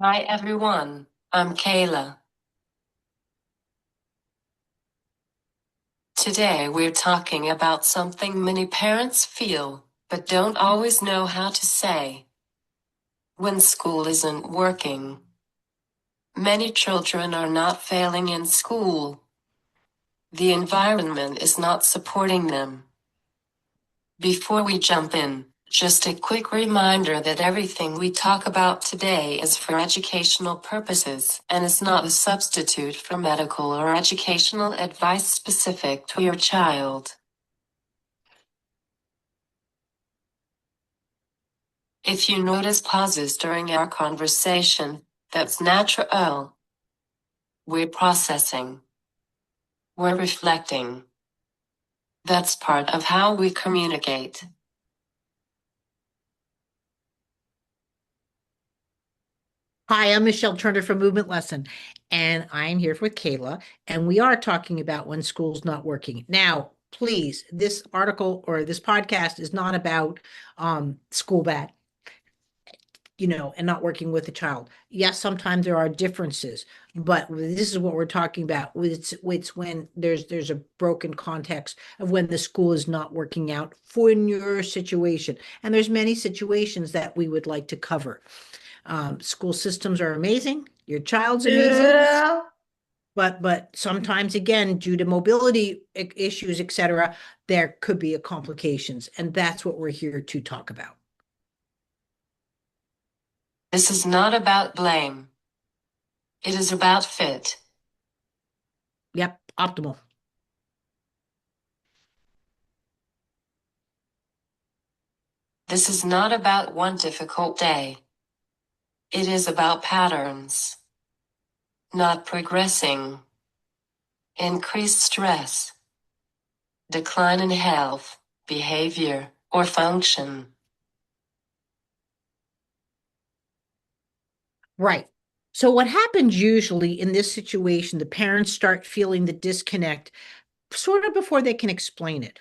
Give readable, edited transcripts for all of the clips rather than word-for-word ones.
Hi everyone, I'm Kayla. Today we're talking about something many parents feel, but don't always know how to say. When school isn't working. Many children are not failing in school. The environment is not supporting them. Before we jump in, just a quick reminder that everything we talk about today is for educational purposes and is not a substitute for medical or educational advice specific to your child. If you notice pauses during our conversation, that's natural. We're processing. We're reflecting. That's part of how we communicate. Hi, I'm Michelle Turner from Movement Lesson, and I'm here with Kayla, and we are talking about when school's not working. Now, please, this article or this podcast is not about school bad, and not working with a child. Yes, sometimes there are differences, but this is what we're talking about. It's when there's a broken context of when the school is not working out for your situation. And there's many situations that we would like to cover. School systems are amazing. Your child's amazing. Yeah. But sometimes again, due to mobility issues, etc., there could be a complications. And that's what we're here to talk about. This is not about blame. It is about fit. Yep, optimal. This is not about one difficult day. It is about patterns. Not progressing. Increased stress. Decline in health, behavior, or function. Right. So what happens usually in this situation, the parents start feeling the disconnect sort of before they can explain it.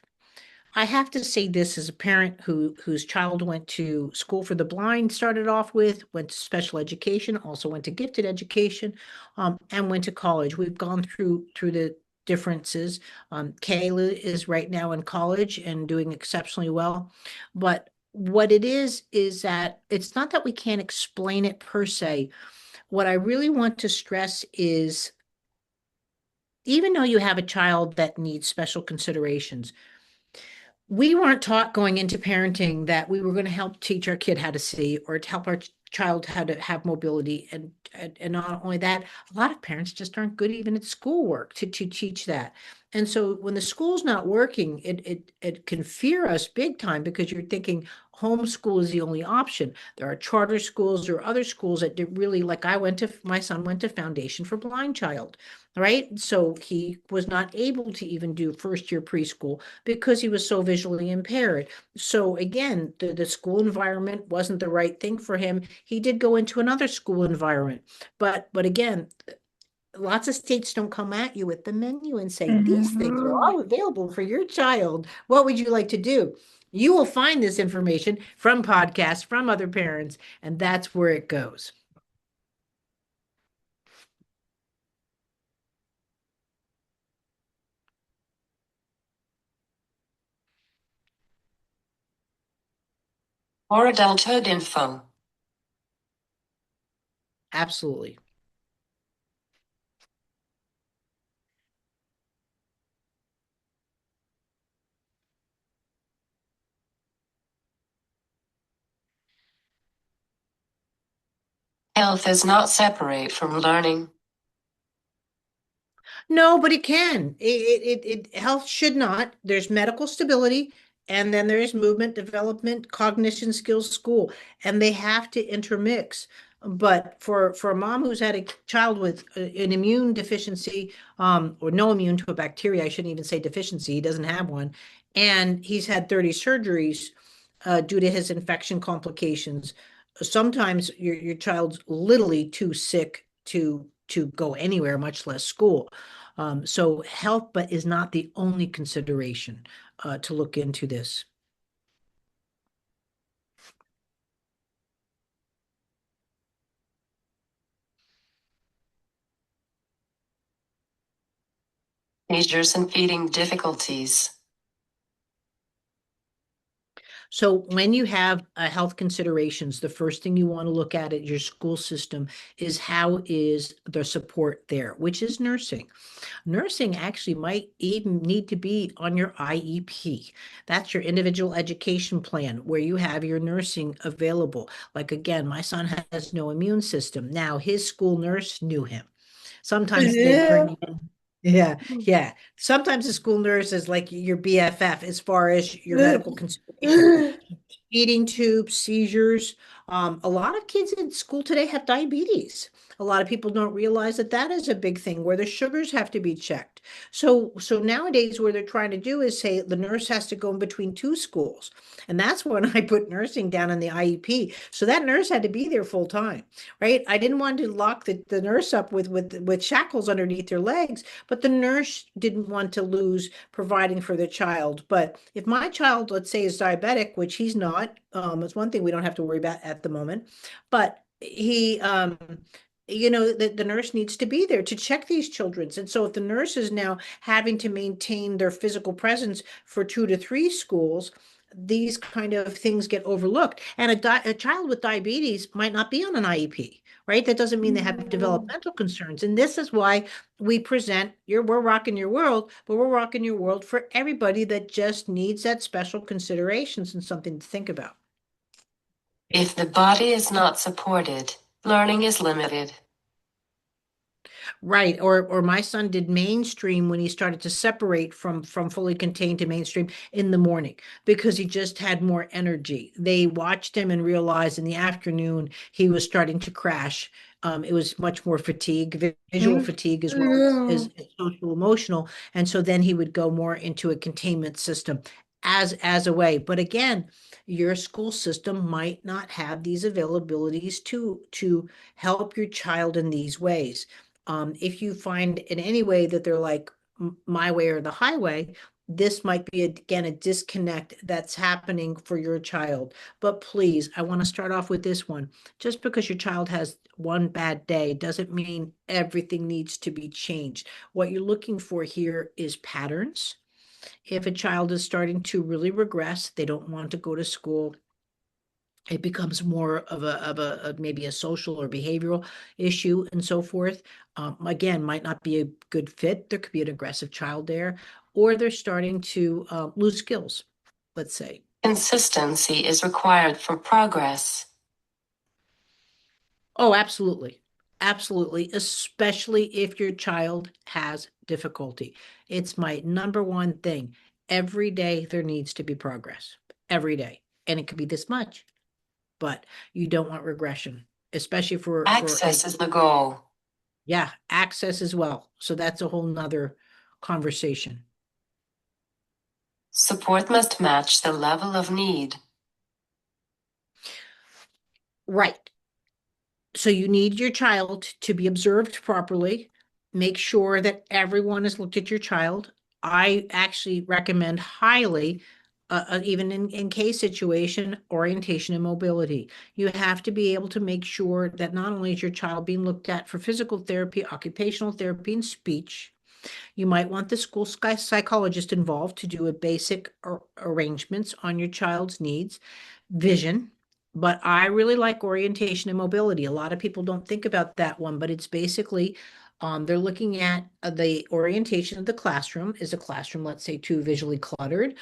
I have to say this as a parent whose child went to school for the blind, started off with, went to special education, also went to gifted education, and went to college. We've gone through the differences. Kayla is right now in college and doing exceptionally well. But what it is that it's not that we can't explain it per se. What I really want to stress is even though you have a child that needs special considerations, we weren't taught going into parenting that we were going to help teach our kid how to see or to help our child how to have mobility and not only that, a lot of parents just aren't good even at schoolwork to teach that. And so when the school's not working, it can fear us big time because you're thinking homeschool is the only option. There are charter schools or other schools that did really, like my son went to Foundation for Blind Child, right? So he was not able to even do first year preschool because he was so visually impaired. So again, the school environment wasn't the right thing for him. He did go into another school environment. But again, lots of states don't come at you with the menu and say, these things are all available for your child. What would you like to do? You will find this information from podcasts, from other parents, and that's where it goes. Or adulthood info. Absolutely. Health is not separate from learning. No, but it can. Health should not. There's medical stability, and then there is movement development, cognition skills, school, and they have to intermix. But for a mom who's had a child with an immune deficiency, or no immune to a bacteria, I shouldn't even say deficiency, he doesn't have one, and he's had 30 surgeries due to his infection complications. Sometimes your child's literally too sick to go anywhere, much less school. So health, but is not the only consideration to look into this. seizures and feeding difficulties. So when you have health considerations, the first thing you want to look at your school system is how is the support there, which is nursing. Nursing actually might even need to be on your IEP. That's your individual education plan where you have your nursing available. Like again, my son has no immune system. Now his school nurse knew him. Sometimes they bring in, yeah, yeah. Sometimes the school nurse is like your BFF as far as your medical consideration. Feeding tubes, seizures. A lot of kids in school today have diabetes. A lot of people don't realize that that is a big thing where the sugars have to be checked. So nowadays, what they're trying to do is say the nurse has to go in between two schools, and that's when I put nursing down in the IEP. So that nurse had to be there full time, right? I didn't want to lock the nurse up with shackles underneath their legs, but the nurse didn't want to lose providing for the child. But if my child, let's say, is diabetic, which he's not, it's one thing we don't have to worry about at the moment, but he, the nurse needs to be there to check these children. And so if the nurse is now having to maintain their physical presence for 2 to 3 schools, these kind of things get overlooked. And a child with diabetes might not be on an IEP, right? That doesn't mean they have developmental concerns. And this is why we present we're rocking your world, but we're rocking your world for everybody that just needs that special considerations and something to think about. If the body is not supported, learning is limited. Right. Or my son did mainstream when he started to separate from fully contained to mainstream in the morning because he just had more energy. They watched him and realized in the afternoon he was starting to crash. It was much more fatigue, visual fatigue as well as social emotional. And so then he would go more into a containment system as a way. But again, your school system might not have these availabilities to help your child in these ways. If you find in any way that they're like my way or the highway, this might be again a disconnect that's happening for your child. But please, I want to start off with this one. Just because your child has one bad day doesn't mean everything needs to be changed. What you're looking for here is patterns. If a child is starting to really regress, they don't want to go to school, it becomes more of a maybe a social or behavioral issue and so forth. Again, might not be a good fit. There could be an aggressive child there, or they're starting to lose skills, let's say. Consistency is required for progress. Oh, absolutely. Absolutely, especially if your child has difficulty. It's my number one thing. Every day there needs to be progress. Every day. And it could be this much, but you don't want regression, especially for a Access is the goal. yeah, access as well. So that's a whole nother conversation. Support must match the level of need. Right. So you need your child to be observed properly. Make sure that everyone has looked at your child. I actually recommend highly, even in case situation, orientation and mobility. You have to be able to make sure that not only is your child being looked at for physical therapy, occupational therapy, and speech, you might want the school psychologist involved to do a basic arrangements on your child's needs, vision. But I really like orientation and mobility. A lot of people don't think about that one, but it's basically they're looking at the orientation of the classroom. Is the classroom, let's say, too visually cluttered?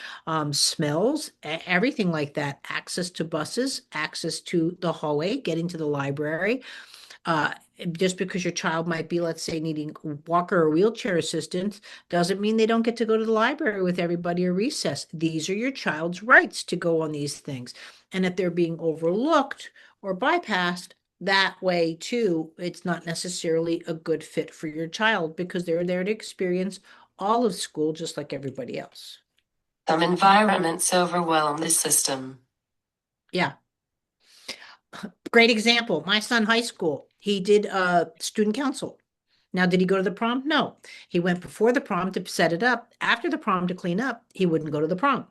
Smells, everything like that. Access to buses, access to the hallway, getting to the library. Uh, just because your child might be, let's say, needing walker or wheelchair assistance, doesn't mean they don't get to go to the library with everybody or recess. These are your child's rights to go on these things. And if they're being overlooked or bypassed that way too, it's not necessarily a good fit for your child because they're there to experience all of school just like everybody else. Some environments overwhelm the system. Yeah. Great example. My son, high school, he did student council. Now, did he go to the prom? No. He went before the prom to set it up. After the prom to clean up, he wouldn't go to the prom.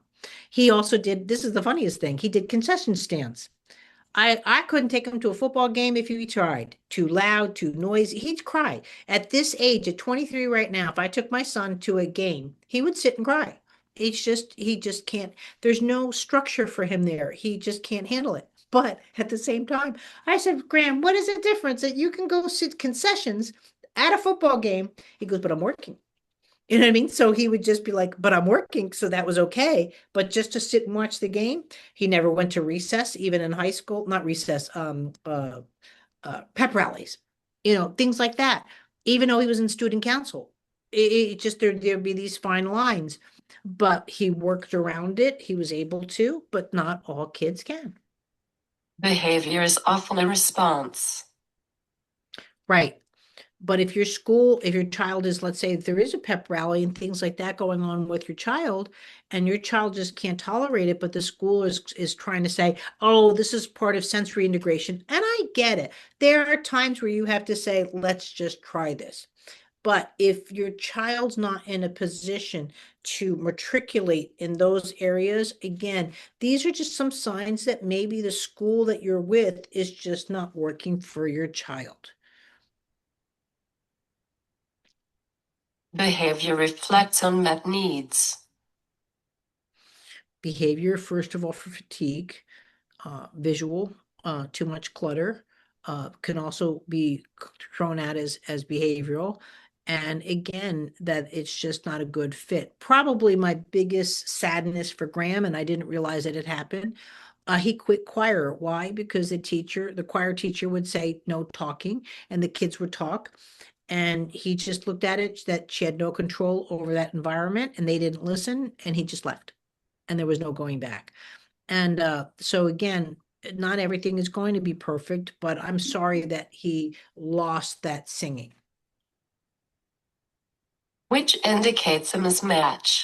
He also did, this is the funniest thing, he did concession stands. I couldn't take him to a football game if he tried. Too loud, too noisy. He'd cry. At this age, at 23 right now, if I took my son to a game, he would sit and cry. He just can't, there's no structure for him there. He just can't handle it. But at the same time, I said, Graham, what is the difference that you can go sit concessions at a football game? He goes, but I'm working. You know what I mean? So he would just be like, but I'm working, so that was okay. But just to sit and watch the game, he never went to recess, even in high school, not recess, pep rallies, things like that. Even though he was in student council, it just there'd be these fine lines, but he worked around it. He was able to, but not all kids can. Behavior is often a response. Right. But if your child is, let's say, if there is a pep rally and things like that going on with your child, and your child just can't tolerate it, but the school is trying to say, oh, this is part of sensory integration. And I get it. There are times where you have to say, let's just try this. But if your child's not in a position to matriculate in those areas, again, these are just some signs that maybe the school that you're with is just not working for your child. Behavior reflects unmet needs. Behavior, first of all, for fatigue, visual, too much clutter, can also be thrown out as behavioral. And again, that it's just not a good fit. Probably my biggest sadness for Graham, and I didn't realize it had happened. He quit choir. Why? Because the choir teacher would say no talking, and the kids would talk. And he just looked at it that she had no control over that environment, and they didn't listen, and he just left, and there was no going back. And so again, not everything is going to be perfect, but I'm sorry that he lost that singing. Which indicates a mismatch.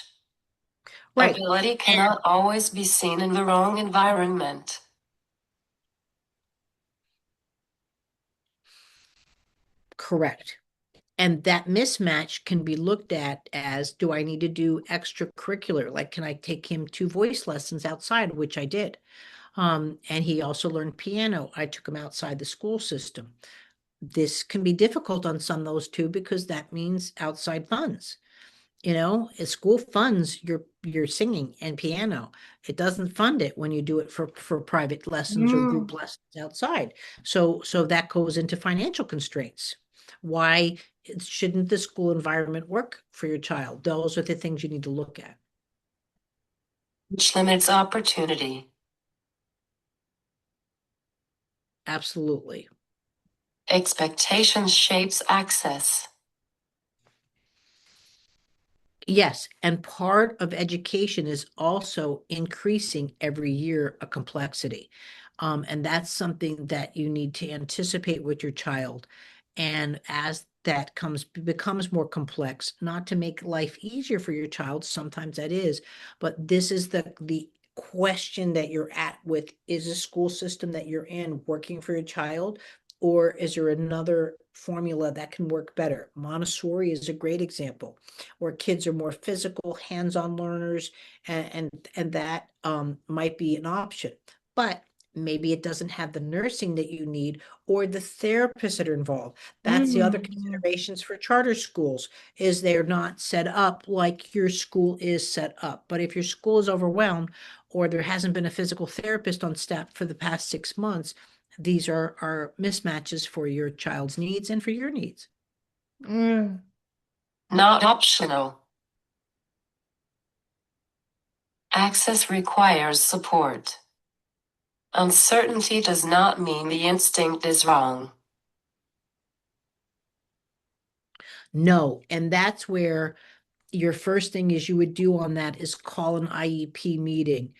Right. Ability And cannot always be seen in the wrong environment. correct. And that mismatch can be looked at as, do I need to do extracurricular? Like, can I take him to voice lessons outside, which I did. And he also learned piano. I took him outside the school system. This can be difficult on some of those two because that means outside funds. A school funds your singing and piano. It doesn't fund it when you do it for private lessons or group lessons outside. So that goes into financial constraints. Why shouldn't the school environment work for your child? Those are the things you need to look at. Which limits opportunity. Absolutely. Expectations shapes access. Yes, and part of education is also increasing every year a complexity. And that's something that you need to anticipate with your child. And as that becomes more complex, not to make life easier for your child, sometimes that is, but this is the question that you're at with, is the school system that you're in working for your child? Or is there another formula that can work better? Montessori is a great example where kids are more physical, hands-on learners, and that might be an option. But maybe it doesn't have the nursing that you need or the therapists that are involved. That's the other considerations for charter schools, is they're not set up like your school is set up. But if your school is overwhelmed or there hasn't been a physical therapist on staff for the past 6 months, these are mismatches for your child's needs and for your needs. Not optional. Access requires support. Uncertainty does not mean the instinct is wrong. No, and that's where your first thing is you would do on that is call an IEP meeting.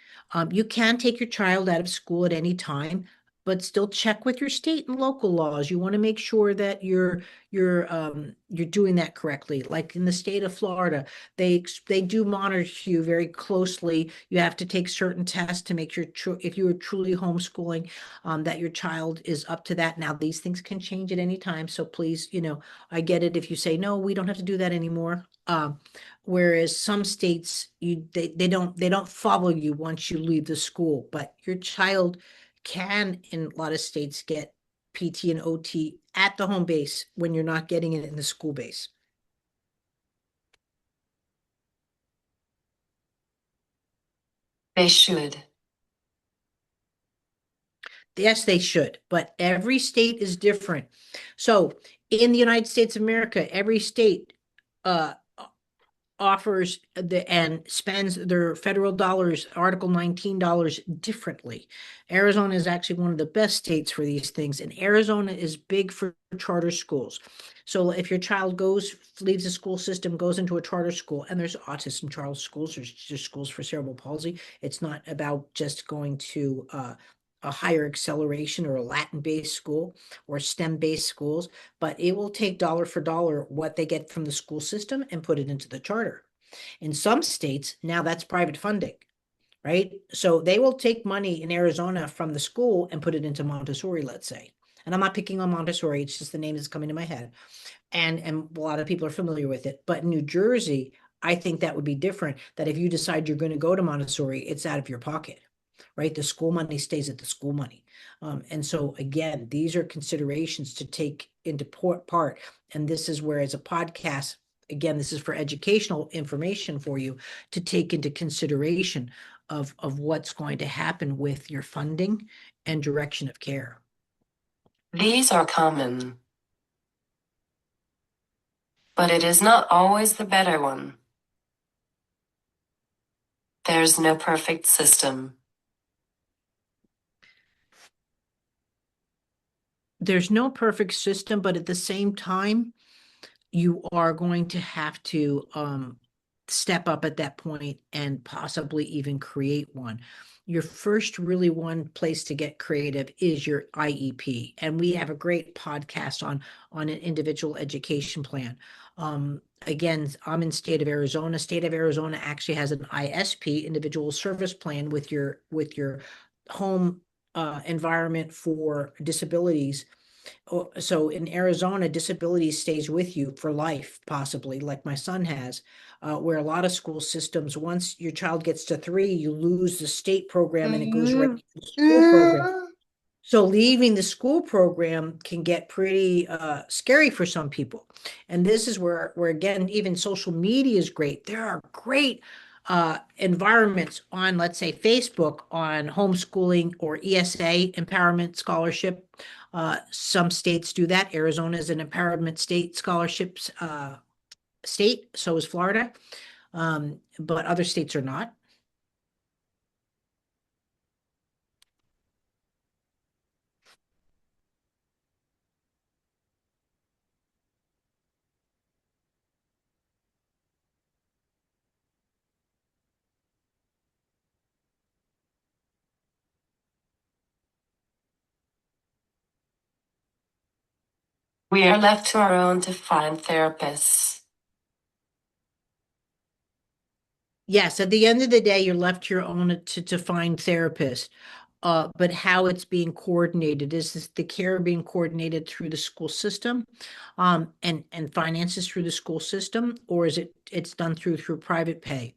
You can take your child out of school at any time, but still check with your state and local laws. You want to make sure that you're doing that correctly. Like in the state of Florida, they do monitor you very closely. You have to take certain tests to make sure if you are truly homeschooling, that your child is up to that. Now these things can change at any time, so please, I get it if you say no, we don't have to do that anymore. Whereas some states they don't follow you once you leave the school, but your child can, in a lot of states, get PT and OT at the home base when you're not getting it in the school base. They should. Yes, they should, but every state is different. So in the United States of America, every state uh, offers and spends their federal dollars, Article 19 dollars differently. Arizona is actually one of the best states for these things, and Arizona is big for charter schools. So if your child leaves the school system, goes into a charter school, and there's autism charter schools, there's just schools for cerebral palsy. It's not about just going to a higher acceleration or a Latin-based school or STEM-based schools, but it will take dollar for dollar what they get from the school system and put it into the charter. In some states, now that's private funding, right? So they will take money in Arizona from the school and put it into Montessori, let's say. And I'm not picking on Montessori, it's just the name that's coming to my head. And a lot of people are familiar with it. But in New Jersey, I think that would be different, that if you decide you're going to go to Montessori, it's out of your pocket, right? The school money stays at the school money. And so again, these are considerations to take into part. And this is where, as a podcast, again, this is for educational information for you to take into consideration of what's going to happen with your funding and direction of care. These are common, but it is not always the better one. There's no perfect system. There's no perfect system, but at the same time, you are going to have to step up at that point and possibly even create one. Your first really one place to get creative is your IEP. And we have a great podcast on an individual education plan. Again, I'm in state of Arizona. State of Arizona actually has an ISP, individual service plan, with your home environment for disabilities. So in Arizona, disability stays with you for life, possibly, like my son has, where a lot of school systems, once your child gets to 3, you lose the state program and it goes right to the school program. So leaving the school program can get pretty scary for some people. And this is where again, even social media is great. There are great environments on, let's say, Facebook on homeschooling or ESA empowerment scholarship. Some states do that. Arizona is an empowerment state scholarships state. So is Florida. But other states are not. We are left to our own to find therapists. Yes, at the end of the day, you're left to your own to find therapists. But how it's being coordinated, is this the care being coordinated through the school system, and finances through the school system, or is it's done through private pay?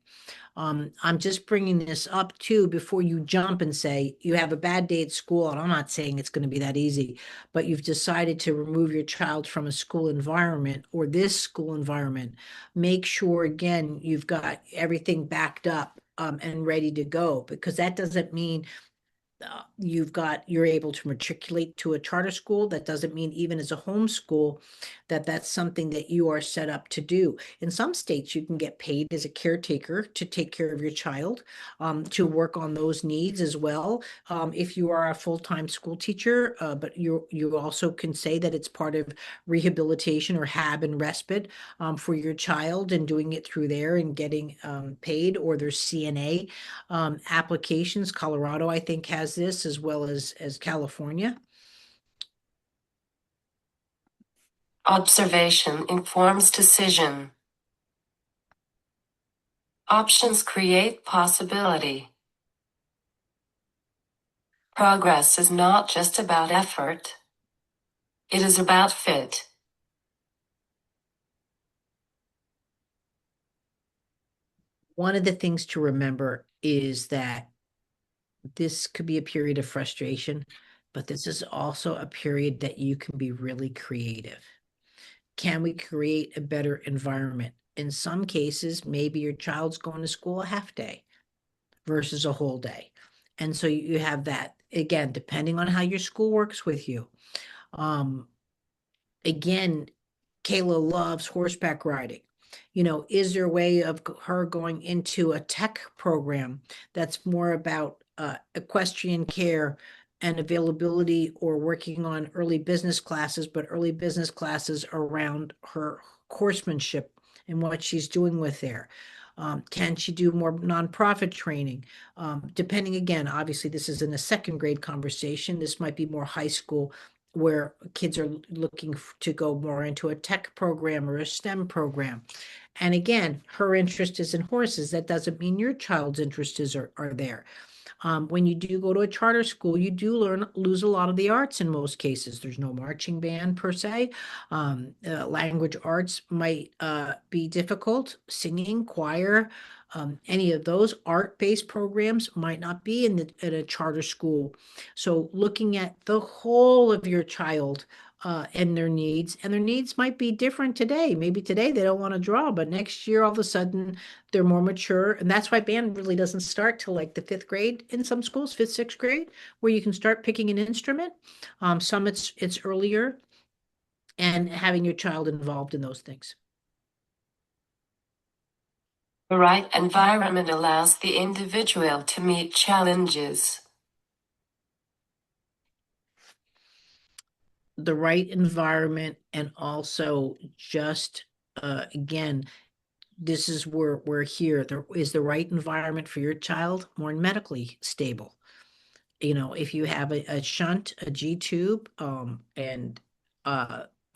I'm just bringing this up too before you jump and say you have a bad day at school, and I'm not saying it's going to be that easy, but you've decided to remove your child from a school environment or this school environment. Make sure again you've got everything backed up and ready to go, because that doesn't mean you're able to matriculate to a charter school. That doesn't mean even as a homeschool that's something that you are set up to do. In some states, you can get paid as a caretaker to take care of your child, to work on those needs as well. If you are a full-time school teacher, but you also can say that it's part of rehabilitation or hab and respite for your child, and doing it through there and getting paid. Or there's CNA applications. Colorado, I think, has this, as well as California. Observation informs decision. Options create possibility. Progress is not just about effort. It is about fit. One of the things to remember is that this could be a period of frustration, but this is also a period that you can be really creative. Can we create a better environment? In some cases, maybe your child's going to school a half day versus a whole day. And so you have that again, depending on how your school works with you. Um, Again, Kayla loves horseback riding. Is there a way of her going into a tech program that's more about equestrian care and availability, or working on early business classes, but early business classes around her horsemanship and what she's doing with there? Can she do more nonprofit training? Depending, again, obviously, this is in a second grade conversation. This might be more high school, where kids are looking to go more into a tech program or a STEM program. And again, her interest is in horses. That doesn't mean your child's interest are there. When you do go to a charter school, you do lose a lot of the arts in most cases. There's no marching band per se. Language arts might be difficult. Singing, choir, any of those art-based programs might not be in a charter school. So looking at the whole of your child and their needs might be different today. Maybe today they don't want to draw, but next year all of a sudden they're more mature. And that's why band really doesn't start till like the fifth grade in some schools, fifth, sixth grade, where you can start picking an instrument. Some it's earlier, and having your child involved in those things. The right environment allows the individual to meet challenges. The right environment, and also just again, this is where we're here. There is the right environment for your child, more medically stable. If you have a shunt, a G tube, and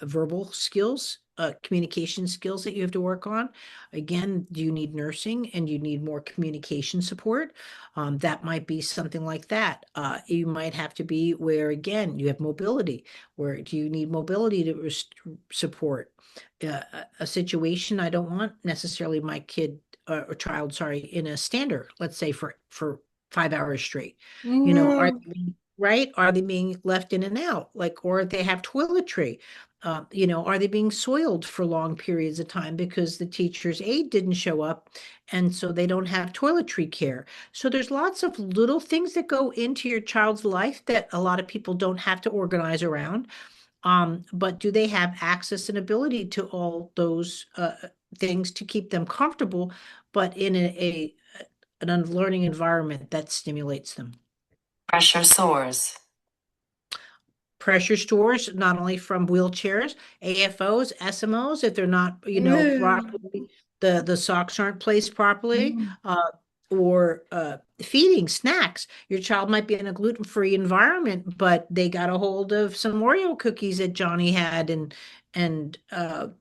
verbal skills, communication skills that you have to work on. Again, do you need nursing and you need more communication support? That might be something like that. You might have to be where, again, you have mobility. Where do you need mobility to support? A situation, I don't want necessarily my kid or child, sorry, in a stander, let's say for 5 hours straight. Are they right? Are they being left in and out? Like, or they have toiletry? Are they being soiled for long periods of time because the teacher's aide didn't show up, and so they don't have toiletry care? So there's lots of little things that go into your child's life that a lot of people don't have to organize around. But do they have access and ability to all those things to keep them comfortable, but in an learning environment that stimulates them? Pressure soars. Pressure stores, not only from wheelchairs, AFOs, SMOs, if they're not, properly, the socks aren't placed properly, or feeding snacks. Your child might be in a gluten-free environment, but they got a hold of some Oreo cookies that Johnny had, and that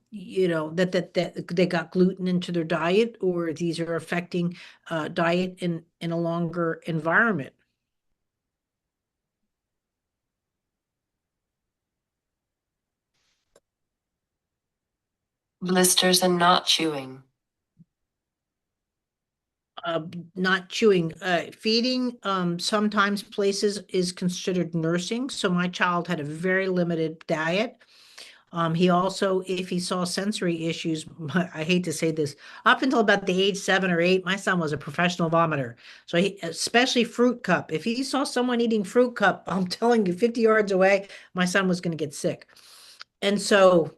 they got gluten into their diet, or these are affecting diet in a longer environment. Blisters and not chewing. uh, Not chewing, feeding, sometimes places is considered nursing. So my child had a very limited diet. He also, if he saw sensory issues, I hate to say this, up until about the age 7 or 8, my son was a professional vomiter. So especially fruit cup. If he saw someone eating fruit cup, I'm telling you, 50 yards away, my son was going to get sick. And so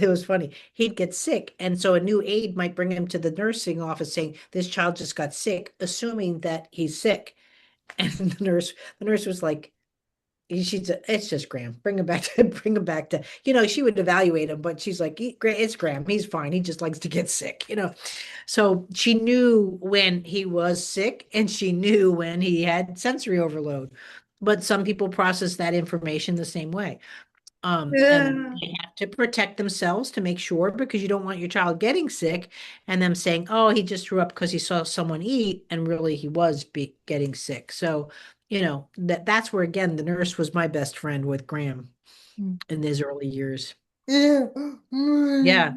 it was funny. He'd get sick. And so a new aide might bring him to the nursing office saying, this child just got sick, assuming that he's sick. And the nurse was like, it's just Graham. Bring him back to, bring him back to, she would evaluate him, but she's like, it's Graham. He's fine. He just likes to get sick. So she knew when he was sick, and she knew when he had sensory overload. But some people process that information the same way. And they have to protect themselves to make sure, because you don't want your child getting sick and them saying, oh, he just threw up because he saw someone eat, and really he was getting sick. So, that's where, again, the nurse was my best friend with Graham in his early years. Yeah.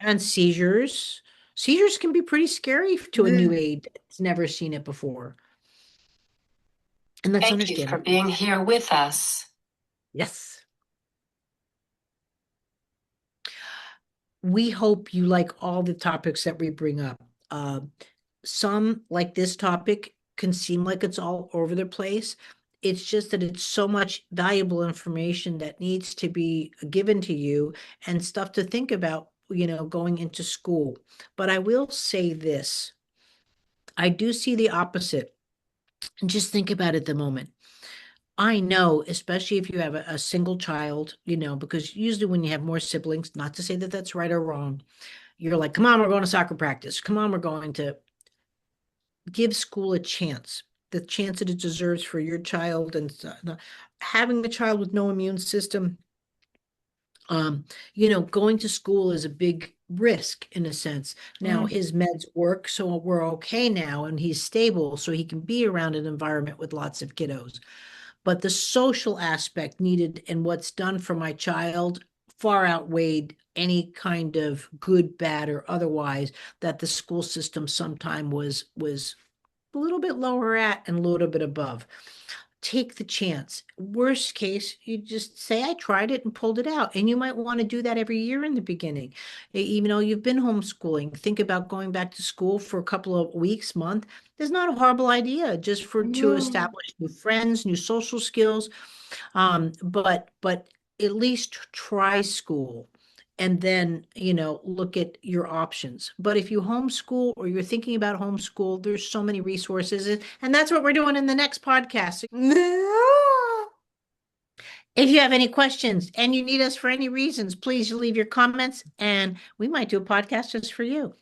And seizures. Seizures can be pretty scary to a new aide that's never seen it before. And that's Thank you for understandable. being here with us. Yes. We hope you like all the topics that we bring up. Some, like this topic, can seem like it's all over the place. It's just that it's so much valuable information that needs to be given to you and stuff to think about, going into school. But I will say this, I do see the opposite. And just think about it the moment. I know, especially if you have a single child, because usually when you have more siblings, not to say that that's right or wrong, you're like, come on, we're going to soccer practice. Come on, we're going to give school a chance, the chance that it deserves for your child. And having a child with no immune system, going to school is a big risk in a sense. Now his meds work, so we're okay now, and he's stable, so he can be around an environment with lots of kiddos. But the social aspect needed and what's done for my child far outweighed any kind of good, bad, or otherwise that the school system sometime was a little bit lower at and a little bit above. Take the chance. Worst case, you just say, I tried it and pulled it out. And you might want to do that every year in the beginning. Even though you've been homeschooling, think about going back to school for a couple of weeks, month. It's not a horrible idea just to establish new friends, new social skills. But at least try school and then, look at your options. But if you homeschool or you're thinking about homeschool, there's so many resources. And that's what we're doing in the next podcast. If you have any questions and you need us for any reasons, please leave your comments and we might do a podcast just for you.